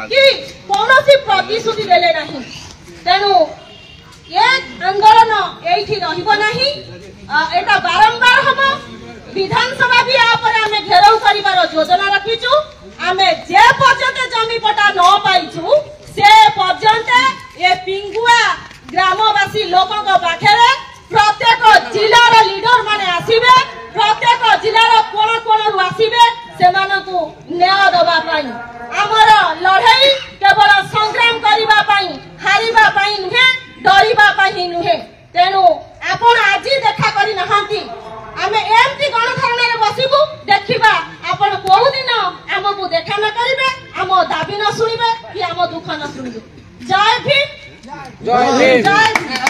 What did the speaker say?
कि कौनसी प्रतिश्रुति देले नहीं तेणु ये आंदोलन एठी रहिबो नहीं एटा बारंबार हम विधानसभा भी आपर आमे घेराव करिवार योजना रखिछु आमे जे पर्यंत जमी पटा न पाइछु से पर्यंत ए पिंगुआ ग्रामवासी लोकन को पाखरे प्रत्येक जिलार लीडर माने आसीबे प्रत्येक जिलार कोण कोण रु आसीबे सेमानकु न्याय दबा पाई हमर लड़ाई केवल संग्राम करिबा पाई हारिबा पाई नुहे डरिबा पाई नुहे तेणु आपण आज देखा करि नहंती आमे एमती गणधारणा रे बसिबु देखिबा आपण कोउ दिन हमकु देखा न करिबे हम दाबी न सुनिबे कि हम दुख न सुनिबे जय भीम जय भीम।